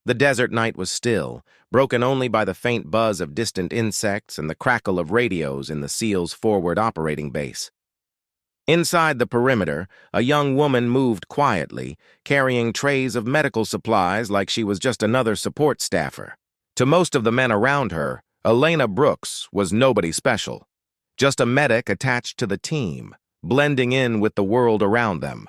The desert night was still, broken only by the faint buzz of distant insects and the crackle of radios in the SEAL's forward operating base. Inside the perimeter, a young woman moved quietly, carrying trays of medical supplies like she was just another support staffer. To most of the men around her, Elena Brooks was nobody special, just a medic attached to the team, blending in with the world around them.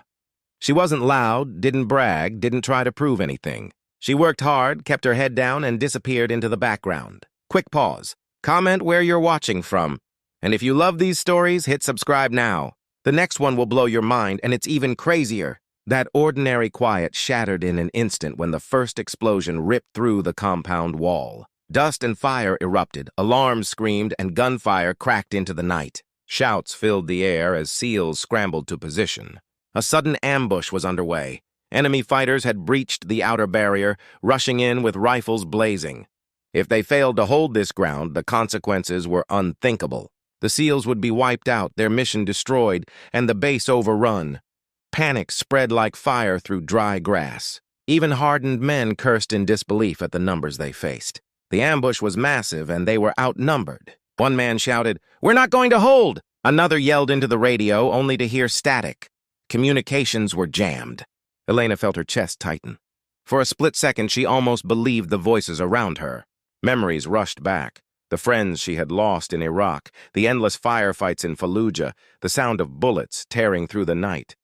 She wasn't loud, didn't brag, didn't try to prove anything. She worked hard, kept her head down, and disappeared into the background. Quick pause. Comment where you're watching from. And if you love these stories, hit subscribe now. The next one will blow your mind, and it's even crazier. That ordinary quiet shattered in an instant when the first explosion ripped through the compound wall. Dust and fire erupted, alarms screamed, and gunfire cracked into the night. Shouts filled the air as SEALs scrambled to position. A sudden ambush was underway. Enemy fighters had breached the outer barrier, rushing in with rifles blazing. If they failed to hold this ground, the consequences were unthinkable. The SEALs would be wiped out, their mission destroyed, and the base overrun. Panic spread like fire through dry grass. Even hardened men cursed in disbelief at the numbers they faced. The ambush was massive, and they were outnumbered. One man shouted, "We're not going to hold!" Another yelled into the radio, only to hear static. Communications were jammed. Elena felt her chest tighten. For a split second, she almost believed the voices around her. Memories rushed back. The friends she had lost in Iraq, the endless firefights in Fallujah, the sound of bullets tearing through the night.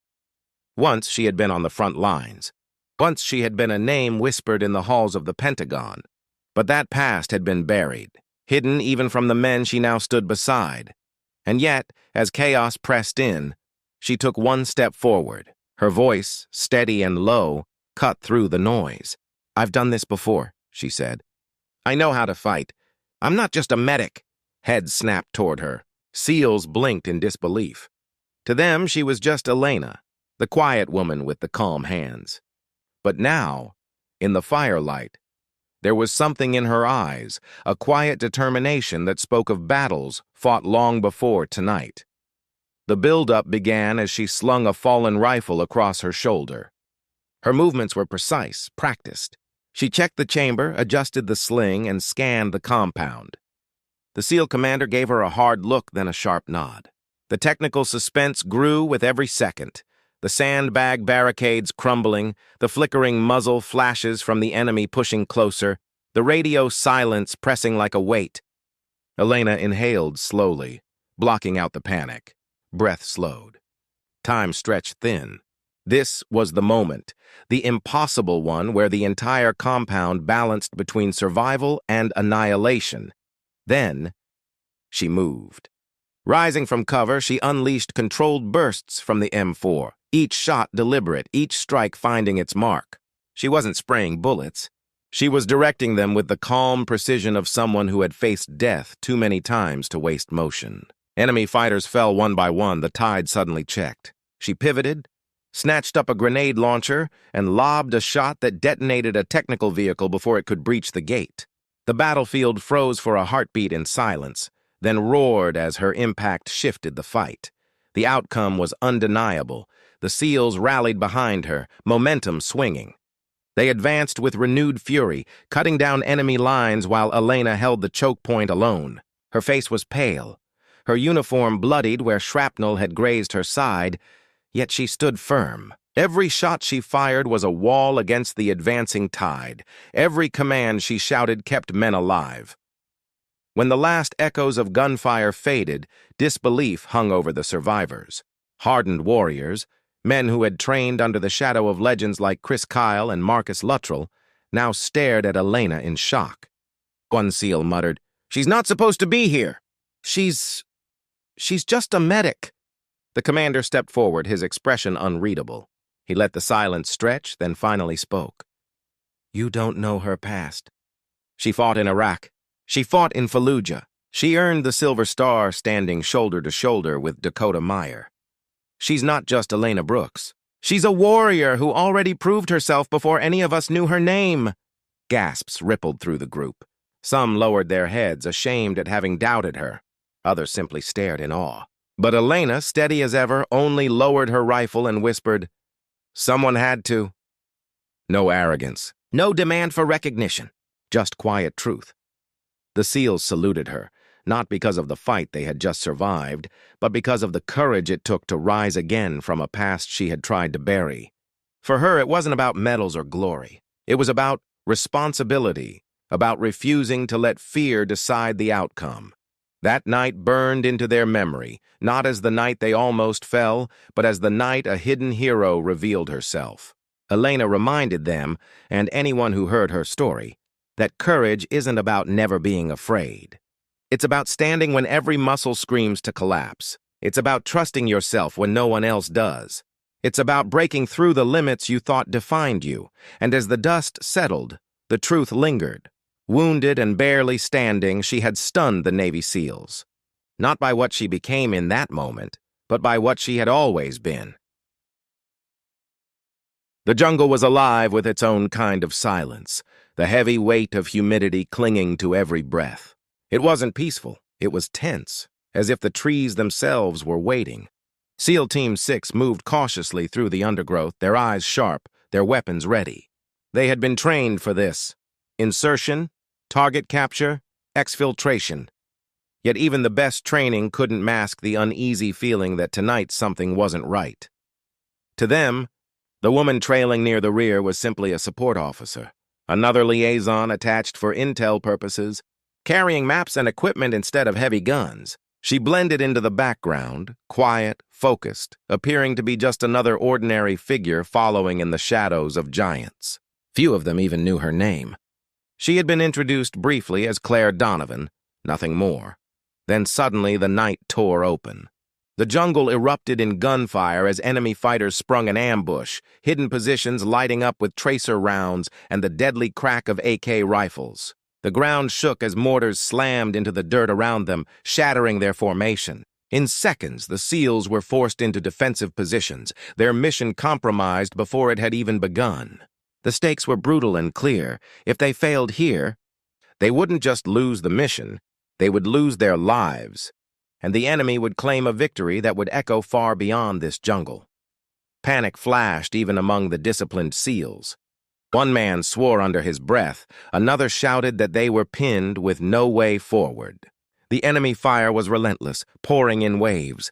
Once she had been on the front lines. Once she had been a name whispered in the halls of the Pentagon. But that past had been buried, hidden even from the men she now stood beside. And yet, as chaos pressed in, she took one step forward. Her voice, steady and low, cut through the noise. "I've done this before," she said. "I know how to fight. I'm not just a medic." Heads snapped toward her. SEALs blinked in disbelief. To them, she was just Elena, the quiet woman with the calm hands. But now, in the firelight, there was something in her eyes, a quiet determination that spoke of battles fought long before tonight. The build-up began as she slung a fallen rifle across her shoulder. Her movements were precise, practiced. She checked the chamber, adjusted the sling, and scanned the compound. The SEAL commander gave her a hard look, then a sharp nod. The technical suspense grew with every second. The sandbag barricades crumbling, the flickering muzzle flashes from the enemy pushing closer, the radio silence pressing like a weight. Elena inhaled slowly, blocking out the panic. Breath slowed. Time stretched thin. This was the moment, the impossible one where the entire compound balanced between survival and annihilation. Then, she moved. Rising from cover, she unleashed controlled bursts from the M4, each shot deliberate, each strike finding its mark. She wasn't spraying bullets. She was directing them with the calm precision of someone who had faced death too many times to waste motion. Enemy fighters fell one by one, the tide suddenly checked. She pivoted, snatched up a grenade launcher, and lobbed a shot that detonated a technical vehicle before it could breach the gate. The battlefield froze for a heartbeat in silence, then roared as her impact shifted the fight. The outcome was undeniable. The SEALs rallied behind her, momentum swinging. They advanced with renewed fury, cutting down enemy lines while Elena held the choke point alone. Her face was pale, her uniform bloodied where shrapnel had grazed her side, yet she stood firm. Every shot she fired was a wall against the advancing tide. Every command she shouted kept men alive. When the last echoes of gunfire faded, disbelief hung over the survivors. Hardened warriors, men who had trained under the shadow of legends like Chris Kyle and Marcus Luttrell, now stared at Elena in shock. One SEAL muttered, "She's not supposed to be here. She's just a medic." The commander stepped forward, his expression unreadable. He let the silence stretch, then finally spoke. "You don't know her past. She fought in Iraq. She fought in Fallujah. She earned the Silver Star standing shoulder to shoulder with Dakota Meyer. She's not just Elena Brooks. She's a warrior who already proved herself before any of us knew her name." Gasps rippled through the group. Some lowered their heads, ashamed at having doubted her. Others simply stared in awe. But Elena, steady as ever, only lowered her rifle and whispered, "Someone had to." No arrogance, No demand for recognition, just quiet truth. The SEALs saluted her, not because of the fight they had just survived, but because of the courage it took to rise again from a past she had tried to bury. For her, it wasn't about medals or glory. It was about responsibility, about refusing to let fear decide the outcome. That night burned into their memory, not as the night they almost fell, but as the night a hidden hero revealed herself. Elena reminded them, and anyone who heard her story, that courage isn't about never being afraid. It's about standing when every muscle screams to collapse. It's about trusting yourself when no one else does. It's about breaking through the limits you thought defined you, and as the dust settled, the truth lingered. Wounded and barely standing, she had stunned the Navy SEALs. Not by what she became in that moment, but by what she had always been. The jungle was alive with its own kind of silence, the heavy weight of humidity clinging to every breath. It wasn't peaceful, it was tense, as if the trees themselves were waiting. SEAL Team 6 moved cautiously through the undergrowth, their eyes sharp, their weapons ready. They had been trained for this. Insertion, target capture, exfiltration. Yet even the best training couldn't mask the uneasy feeling that tonight something wasn't right. To them, the woman trailing near the rear was simply a support officer, another liaison attached for intel purposes, carrying maps and equipment instead of heavy guns. She blended into the background, quiet, focused, appearing to be just another ordinary figure following in the shadows of giants. Few of them even knew her name. She had been introduced briefly as Claire Donovan, nothing more. Then suddenly the night tore open. The jungle erupted in gunfire as enemy fighters sprung an ambush, hidden positions lighting up with tracer rounds and the deadly crack of AK rifles. The ground shook as mortars slammed into the dirt around them, shattering their formation. In seconds, the SEALs were forced into defensive positions, their mission compromised before it had even begun. The stakes were brutal and clear. If they failed here, they wouldn't just lose the mission, they would lose their lives, and the enemy would claim a victory that would echo far beyond this jungle. Panic flashed even among the disciplined SEALs. One man swore under his breath, another shouted that they were pinned with no way forward. The enemy fire was relentless, pouring in waves.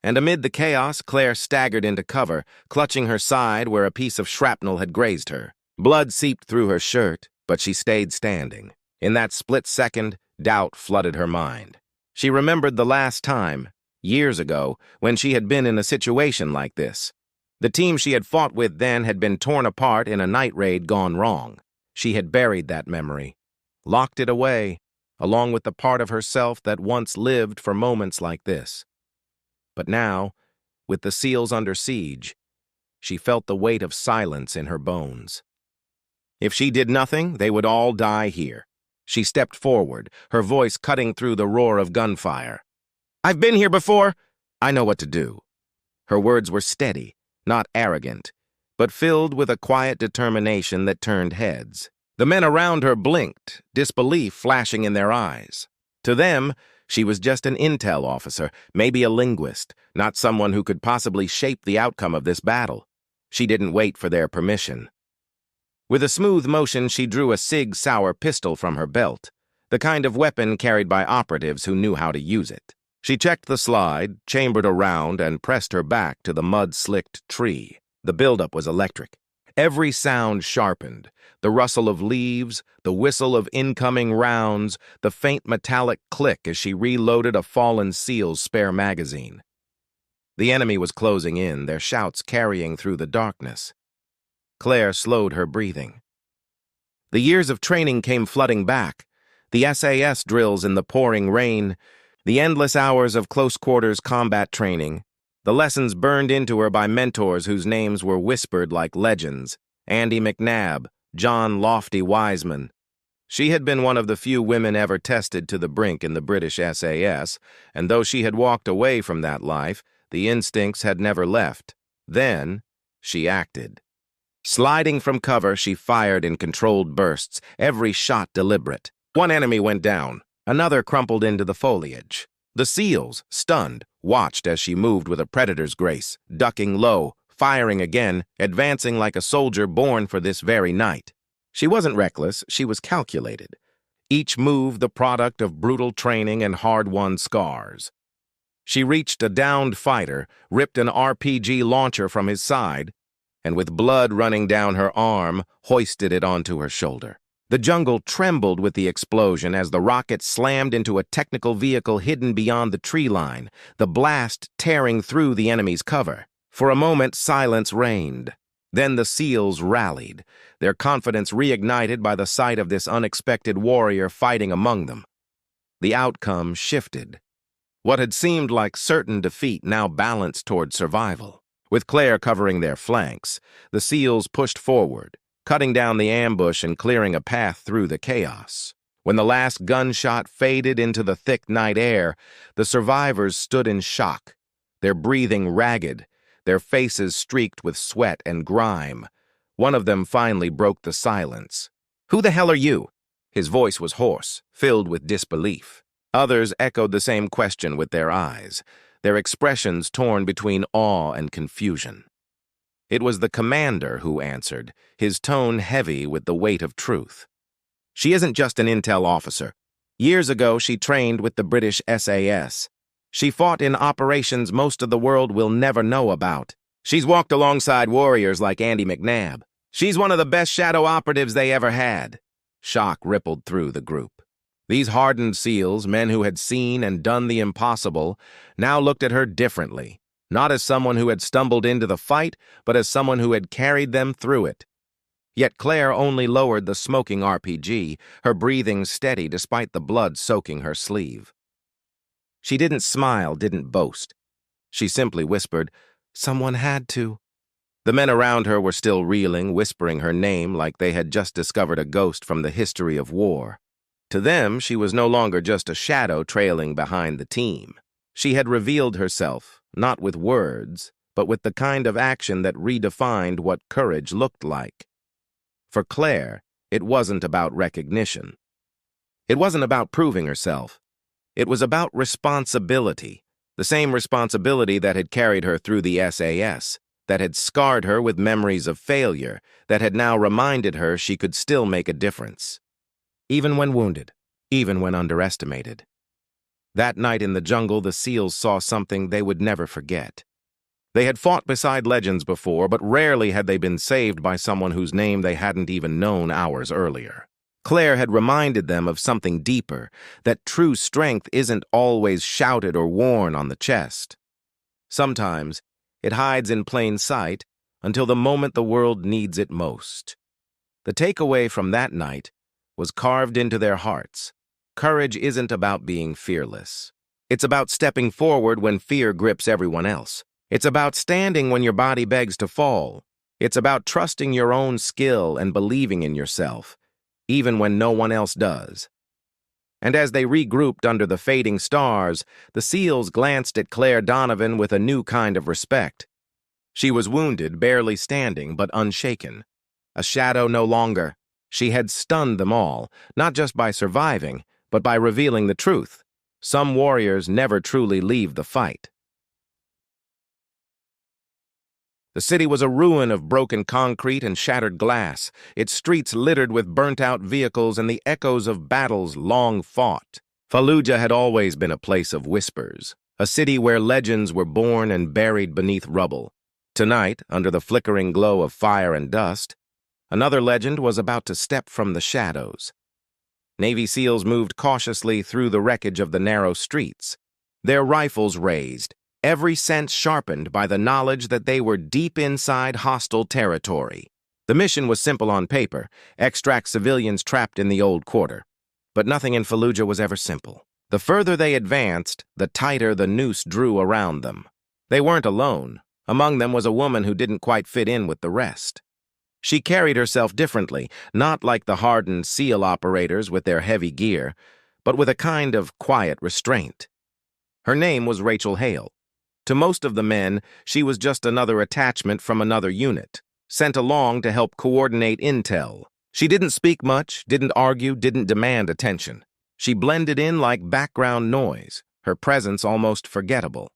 And amid the chaos, Claire staggered into cover, clutching her side where a piece of shrapnel had grazed her. Blood seeped through her shirt, but she stayed standing. In that split second, doubt flooded her mind. She remembered the last time, years ago, when she had been in a situation like this. The team she had fought with then had been torn apart in a night raid gone wrong. She had buried that memory, locked it away, along with the part of herself that once lived for moments like this. But now, with the SEALs under siege, she felt the weight of silence in her bones. If she did nothing, they would all die here. She stepped forward, her voice cutting through the roar of gunfire. "I've been here before. I know what to do." Her words were steady, not arrogant, but filled with a quiet determination that turned heads. The men around her blinked, disbelief flashing in their eyes. To them, she was just an intel officer, maybe a linguist, not someone who could possibly shape the outcome of this battle. She didn't wait for their permission. With a smooth motion, she drew a Sig Sauer pistol from her belt, the kind of weapon carried by operatives who knew how to use it. She checked the slide, chambered a round, and pressed her back to the mud-slicked tree. The buildup was electric. Every sound sharpened, the rustle of leaves, the whistle of incoming rounds, the faint metallic click as she reloaded a fallen SEAL's spare magazine. The enemy was closing in, their shouts carrying through the darkness. Claire slowed her breathing. The years of training came flooding back, the SAS drills in the pouring rain, the endless hours of close-quarters combat training, the lessons burned into her by mentors whose names were whispered like legends, Andy McNabb, John Lofty Wiseman. She had been one of the few women ever tested to the brink in the British SAS, and though she had walked away from that life, the instincts had never left. Then, she acted. Sliding from cover, she fired in controlled bursts, every shot deliberate. One enemy went down, another crumpled into the foliage. The SEALs, stunned, watched as she moved with a predator's grace, ducking low, firing again, advancing like a soldier born for this very night. She wasn't reckless, she was calculated. Each move the product of brutal training and hard-won scars. She reached a downed fighter, ripped an RPG launcher from his side, and with blood running down her arm, hoisted it onto her shoulder. The jungle trembled with the explosion as the rocket slammed into a technical vehicle hidden beyond the tree line, the blast tearing through the enemy's cover. For a moment, silence reigned. Then the SEALs rallied, their confidence reignited by the sight of this unexpected warrior fighting among them. The outcome shifted. What had seemed like certain defeat now balanced toward survival. With Claire covering their flanks, the SEALs pushed forward, cutting down the ambush and clearing a path through the chaos. When the last gunshot faded into the thick night air, the survivors stood in shock, their breathing ragged, their faces streaked with sweat and grime. One of them finally broke the silence. "Who the hell are you?" His voice was hoarse, filled with disbelief. Others echoed the same question with their eyes, their expressions torn between awe and confusion. It was the commander who answered, his tone heavy with the weight of truth. "She isn't just an intel officer. Years ago, she trained with the British SAS. She fought in operations most of the world will never know about. She's walked alongside warriors like Andy McNabb. She's one of the best shadow operatives they ever had." Shock rippled through the group. These hardened SEALs, men who had seen and done the impossible, now looked at her differently, not as someone who had stumbled into the fight, but as someone who had carried them through it. Yet Claire only lowered the smoking RPG, her breathing steady despite the blood soaking her sleeve. She didn't smile, didn't boast. She simply whispered, "Someone had to." The men around her were still reeling, whispering her name like they had just discovered a ghost from the history of war. To them, she was no longer just a shadow trailing behind the team. She had revealed herself, not with words, but with the kind of action that redefined what courage looked like. For Claire, it wasn't about recognition. It wasn't about proving herself. It was about responsibility, the same responsibility that had carried her through the SAS, that had scarred her with memories of failure, that had now reminded her she could still make a difference. Even when wounded, even when underestimated. That night in the jungle, the SEALs saw something they would never forget. They had fought beside legends before, but rarely had they been saved by someone whose name they hadn't even known hours earlier. Claire had reminded them of something deeper, that true strength isn't always shouted or worn on the chest. Sometimes, it hides in plain sight until the moment the world needs it most. The takeaway from that night was carved into their hearts. Courage isn't about being fearless. It's about stepping forward when fear grips everyone else. It's about standing when your body begs to fall. It's about trusting your own skill and believing in yourself, even when no one else does. And as they regrouped under the fading stars, the SEALs glanced at Claire Donovan with a new kind of respect. She was wounded, barely standing, but unshaken. A shadow no longer. She had stunned them all, not just by surviving, but by revealing the truth. Some warriors never truly leave the fight. The city was a ruin of broken concrete and shattered glass, its streets littered with burnt-out vehicles and the echoes of battles long fought. Fallujah had always been a place of whispers, a city where legends were born and buried beneath rubble. Tonight, under the flickering glow of fire and dust, another legend was about to step from the shadows. Navy SEALs moved cautiously through the wreckage of the narrow streets, their rifles raised, every sense sharpened by the knowledge that they were deep inside hostile territory. The mission was simple on paper: extract civilians trapped in the old quarter. But nothing in Fallujah was ever simple. The further they advanced, the tighter the noose drew around them. They weren't alone. Among them was a woman who didn't quite fit in with the rest. She carried herself differently, not like the hardened SEAL operators with their heavy gear, but with a kind of quiet restraint. Her name was Rachel Hale. To most of the men, she was just another attachment from another unit, sent along to help coordinate intel. She didn't speak much, didn't argue, didn't demand attention. She blended in like background noise, her presence almost forgettable.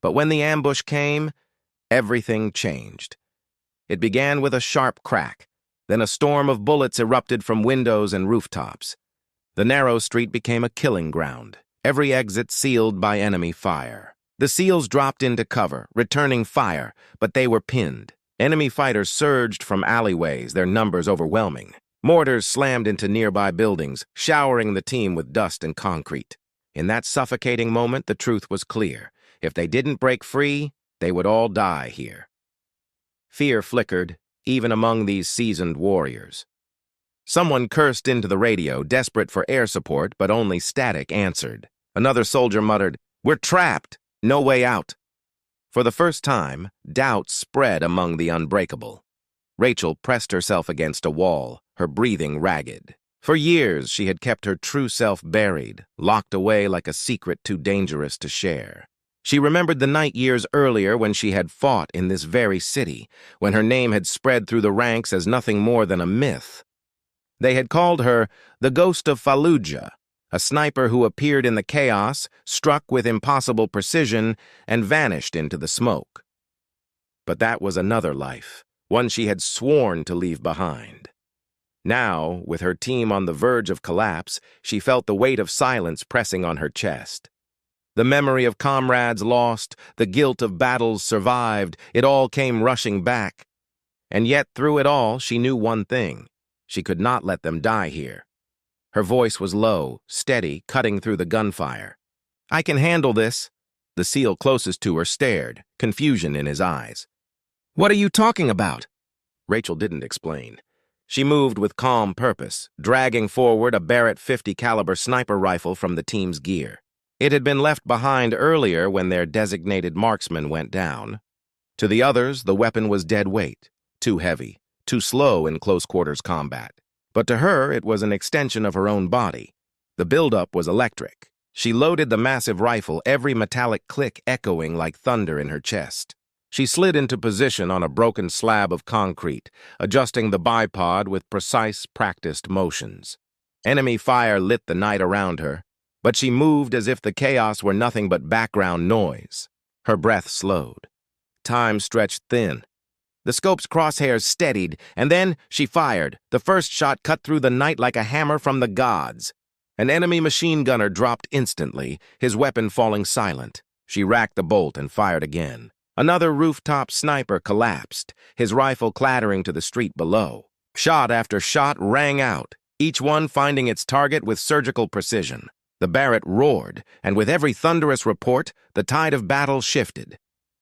But when the ambush came, everything changed. It began with a sharp crack. Then a storm of bullets erupted from windows and rooftops. The narrow street became a killing ground, every exit sealed by enemy fire. The SEALs dropped into cover, returning fire, but they were pinned. Enemy fighters surged from alleyways, their numbers overwhelming. Mortars slammed into nearby buildings, showering the team with dust and concrete. In that suffocating moment, the truth was clear. If they didn't break free, they would all die here. Fear flickered, even among these seasoned warriors. Someone cursed into the radio, desperate for air support, but only static answered. Another soldier muttered, "We're trapped! No way out." For the first time, doubt spread among the unbreakable. Rachel pressed herself against a wall, her breathing ragged. For years, she had kept her true self buried, locked away like a secret too dangerous to share. She remembered the night years earlier when she had fought in this very city, when her name had spread through the ranks as nothing more than a myth. They had called her the Ghost of Fallujah, a sniper who appeared in the chaos, struck with impossible precision, and vanished into the smoke. But that was another life, one she had sworn to leave behind. Now, with her team on the verge of collapse, she felt the weight of silence pressing on her chest. The memory of comrades lost, the guilt of battles survived, it all came rushing back. And yet, through it all, she knew one thing. She could not let them die here. Her voice was low, steady, cutting through the gunfire. "I can handle this." The SEAL closest to her stared, confusion in his eyes. "What are you talking about?" Rachel didn't explain. She moved with calm purpose, dragging forward a Barrett .50 caliber sniper rifle from the team's gear. It had been left behind earlier when their designated marksman went down. To the others, the weapon was dead weight, too heavy, too slow in close-quarters combat. But to her, it was an extension of her own body. The buildup was electric. She loaded the massive rifle, every metallic click echoing like thunder in her chest. She slid into position on a broken slab of concrete, adjusting the bipod with precise, practiced motions. Enemy fire lit the night around her, but she moved as if the chaos were nothing but background noise. Her breath slowed. Time stretched thin. The scope's crosshairs steadied, and then she fired. The first shot cut through the night like a hammer from the gods. An enemy machine gunner dropped instantly, his weapon falling silent. She racked the bolt and fired again. Another rooftop sniper collapsed, his rifle clattering to the street below. Shot after shot rang out, each one finding its target with surgical precision. The Barrett roared, and with every thunderous report, the tide of battle shifted.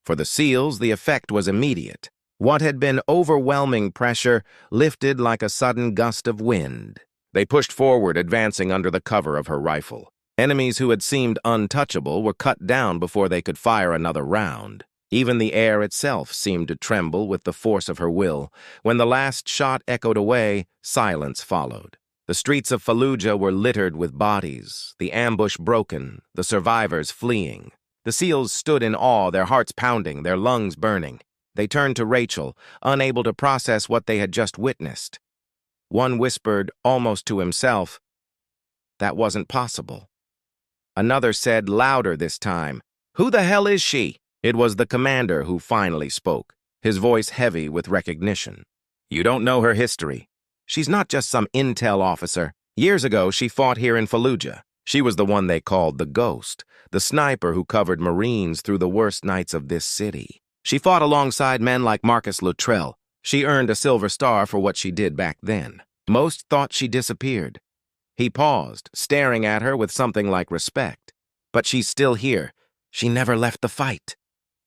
For the SEALs, the effect was immediate. What had been overwhelming pressure lifted like a sudden gust of wind. They pushed forward, advancing under the cover of her rifle. Enemies who had seemed untouchable were cut down before they could fire another round. Even the air itself seemed to tremble with the force of her will. When the last shot echoed away, silence followed. The streets of Fallujah were littered with bodies, the ambush broken, the survivors fleeing. The SEALs stood in awe, their hearts pounding, their lungs burning. They turned to Rachel, unable to process what they had just witnessed. One whispered, almost to himself, "That wasn't possible." Another said, louder this time, "Who the hell is she?" It was the commander who finally spoke, his voice heavy with recognition. "You don't know her history. She's not just some intel officer. Years ago, she fought here in Fallujah. She was the one they called the Ghost, the sniper who covered Marines through the worst nights of this city. She fought alongside men like Marcus Luttrell. She earned a Silver Star for what she did back then. Most thought she disappeared." He paused, staring at her with something like respect. "But she's still here. She never left the fight."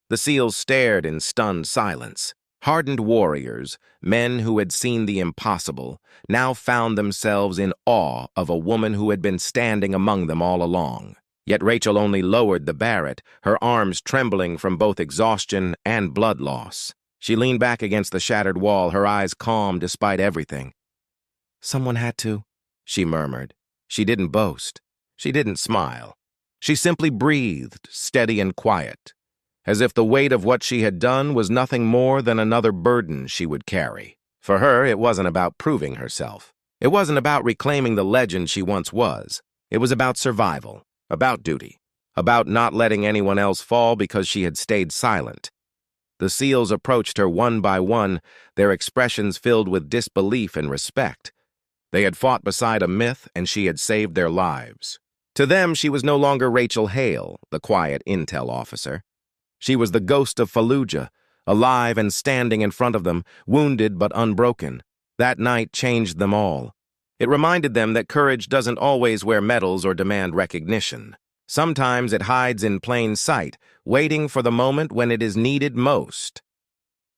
The SEALs stared in stunned silence. Hardened warriors, men who had seen the impossible, now found themselves in awe of a woman who had been standing among them all along. Yet Rachel only lowered the Barrett, her arms trembling from both exhaustion and blood loss. She leaned back against the shattered wall, her eyes calm despite everything. "Someone had to," she murmured. She didn't boast. She didn't smile. She simply breathed, steady and quiet, as if the weight of what she had done was nothing more than another burden she would carry. For her, it wasn't about proving herself. It wasn't about reclaiming the legend she once was. It was about survival, about duty, about not letting anyone else fall because she had stayed silent. The SEALs approached her one by one, their expressions filled with disbelief and respect. They had fought beside a myth, and she had saved their lives. To them, she was no longer Rachel Hale, the quiet intel officer. She was the ghost of Fallujah, alive and standing in front of them, wounded but unbroken. That night changed them all. It reminded them that courage doesn't always wear medals or demand recognition. Sometimes it hides in plain sight, waiting for the moment when it is needed most.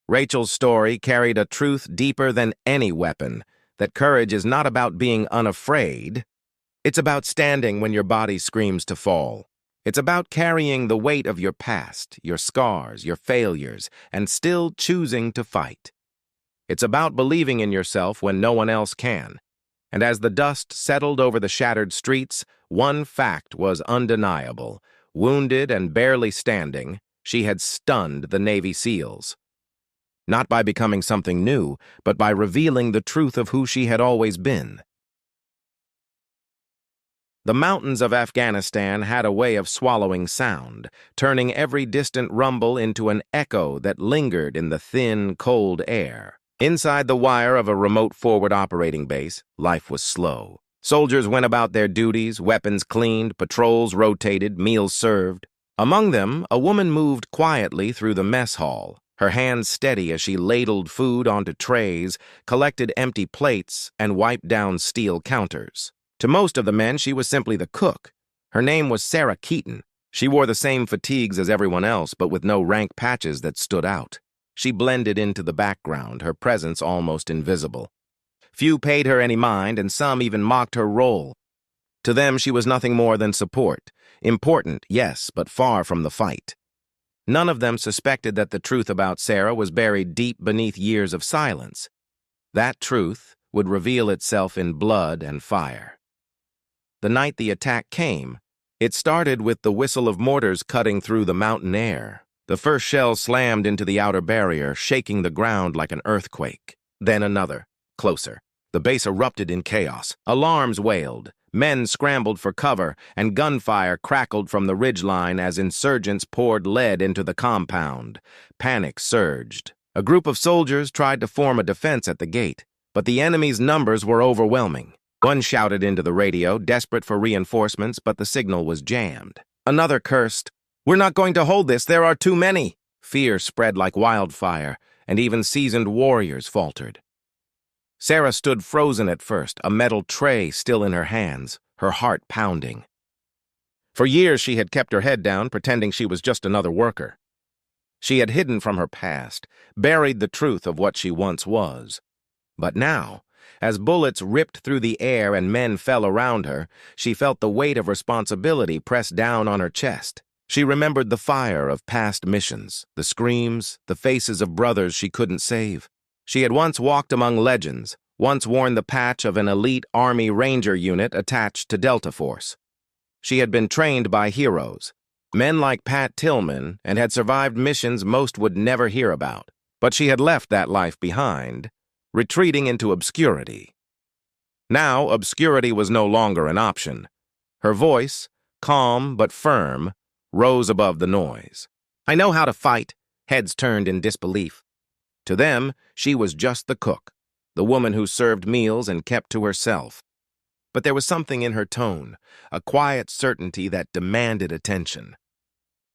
Rachel's story carried a truth deeper than any weapon, that courage is not about being unafraid. It's about standing when your body screams to fall. It's about carrying the weight of your past, your scars, your failures, and still choosing to fight. It's about believing in yourself when no one else can. And as the dust settled over the shattered streets, one fact was undeniable. Wounded and barely standing, she had stunned the Navy SEALs. Not by becoming something new, but by revealing the truth of who she had always been. The mountains of Afghanistan had a way of swallowing sound, turning every distant rumble into an echo that lingered in the thin, cold air. Inside the wire of a remote forward operating base, life was slow. Soldiers went about their duties, weapons cleaned, patrols rotated, meals served. Among them, a woman moved quietly through the mess hall, her hands steady as she ladled food onto trays, collected empty plates, and wiped down steel counters. To most of the men, she was simply the cook. Her name was Sarah Keaton. She wore the same fatigues as everyone else, but with no rank patches that stood out. She blended into the background, her presence almost invisible. Few paid her any mind, and some even mocked her role. To them, she was nothing more than support. Important, yes, but far from the fight. None of them suspected that the truth about Sarah was buried deep beneath years of silence. That truth would reveal itself in blood and fire. The night the attack came, it started with the whistle of mortars cutting through the mountain air. The first shell slammed into the outer barrier, shaking the ground like an earthquake. Then another, closer. The base erupted in chaos. Alarms wailed. Men scrambled for cover, and gunfire crackled from the ridgeline as insurgents poured lead into the compound. Panic surged. A group of soldiers tried to form a defense at the gate, but the enemy's numbers were overwhelming. One shouted into the radio, desperate for reinforcements, but the signal was jammed. Another cursed, "We're not going to hold this, there are too many." Fear spread like wildfire, and even seasoned warriors faltered. Sarah stood frozen at first, a metal tray still in her hands, her heart pounding. For years she had kept her head down, pretending she was just another worker. She had hidden from her past, buried the truth of what she once was. But now, as bullets ripped through the air and men fell around her, she felt the weight of responsibility press down on her chest. She remembered the fire of past missions, the screams, the faces of brothers she couldn't save. She had once walked among legends, once worn the patch of an elite Army Ranger unit attached to Delta Force. She had been trained by heroes, men like Pat Tillman, and had survived missions most would never hear about. But she had left that life behind, retreating into obscurity. Now, obscurity was no longer an option. Her voice, calm but firm, rose above the noise. "I know how to fight," heads turned in disbelief. To them, she was just the cook, the woman who served meals and kept to herself. But there was something in her tone, a quiet certainty that demanded attention.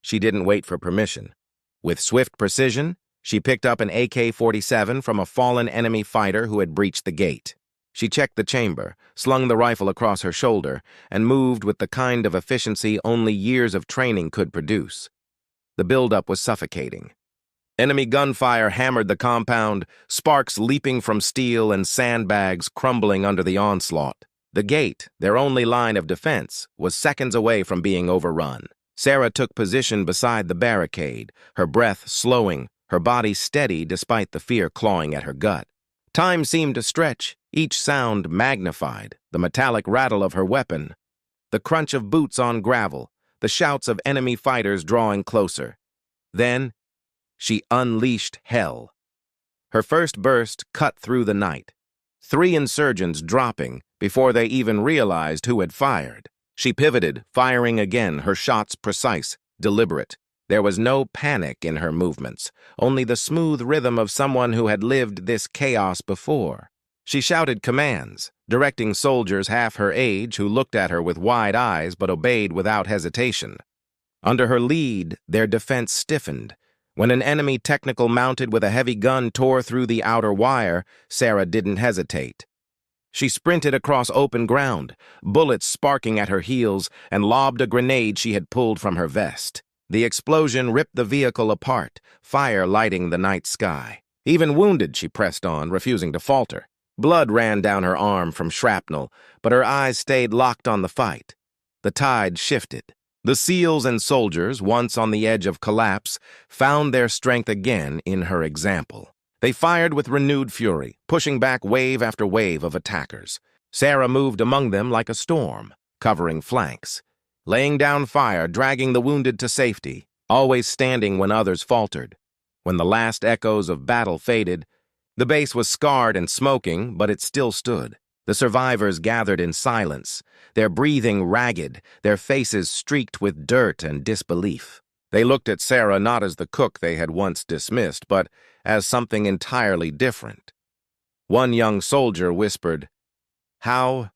She didn't wait for permission. With swift precision, she picked up an AK-47 from a fallen enemy fighter who had breached the gate. She checked the chamber, slung the rifle across her shoulder, and moved with the kind of efficiency only years of training could produce. The buildup was suffocating. Enemy gunfire hammered the compound, sparks leaping from steel and sandbags crumbling under the onslaught. The gate, their only line of defense, was seconds away from being overrun. Sarah took position beside the barricade, her breath slowing, her body steady despite the fear clawing at her gut. Time seemed to stretch, each sound magnified, the metallic rattle of her weapon, the crunch of boots on gravel, the shouts of enemy fighters drawing closer. Then, she unleashed hell. Her first burst cut through the night, 3 insurgents dropping before they even realized who had fired. She pivoted, firing again, her shots precise, deliberate. There was no panic in her movements, only the smooth rhythm of someone who had lived this chaos before. She shouted commands, directing soldiers half her age who looked at her with wide eyes but obeyed without hesitation. Under her lead, their defense stiffened. When an enemy technical mounted with a heavy gun tore through the outer wire, Sarah didn't hesitate. She sprinted across open ground, bullets sparking at her heels, and lobbed a grenade she had pulled from her vest. The explosion ripped the vehicle apart, fire lighting the night sky. Even wounded, she pressed on, refusing to falter. Blood ran down her arm from shrapnel, but her eyes stayed locked on the fight. The tide shifted. The SEALs and soldiers, once on the edge of collapse, found their strength again in her example. They fired with renewed fury, pushing back wave after wave of attackers. Sarah moved among them like a storm, covering flanks, laying down fire, dragging the wounded to safety, always standing when others faltered. When the last echoes of battle faded, the base was scarred and smoking, but it still stood. The survivors gathered in silence, their breathing ragged, their faces streaked with dirt and disbelief. They looked at Sarah not as the cook they had once dismissed, but as something entirely different. One young soldier whispered, How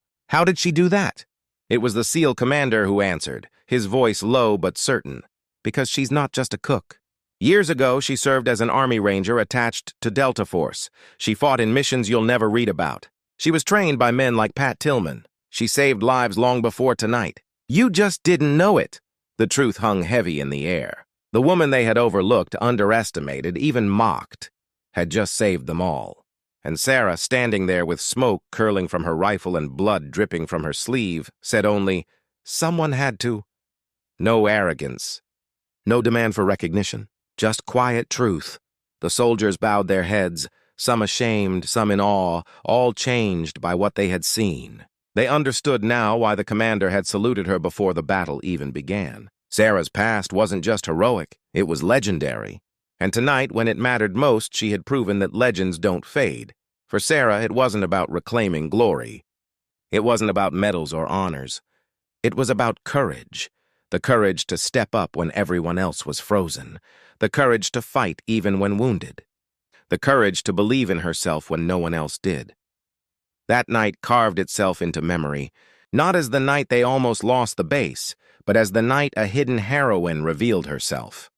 did she do that?" It was the SEAL commander who answered, his voice low but certain, "Because she's not just a cook. Years ago, she served as an Army Ranger attached to Delta Force. She fought in missions you'll never read about. She was trained by men like Pat Tillman. She saved lives long before tonight. You just didn't know it." The truth hung heavy in the air. The woman they had overlooked, underestimated, even mocked, had just saved them all. And Sarah, standing there with smoke curling from her rifle and blood dripping from her sleeve, said only, "Someone had to." No arrogance, no demand for recognition, just quiet truth. The soldiers bowed their heads, some ashamed, some in awe, all changed by what they had seen. They understood now why the commander had saluted her before the battle even began. Sarah's past wasn't just heroic, it was legendary. And tonight, when it mattered most, she had proven that legends don't fade. For Sarah, it wasn't about reclaiming glory. It wasn't about medals or honors. It was about courage. The courage to step up when everyone else was frozen. The courage to fight even when wounded. The courage to believe in herself when no one else did. That night carved itself into memory, not as the night they almost lost the base, but as the night a hidden heroine revealed herself.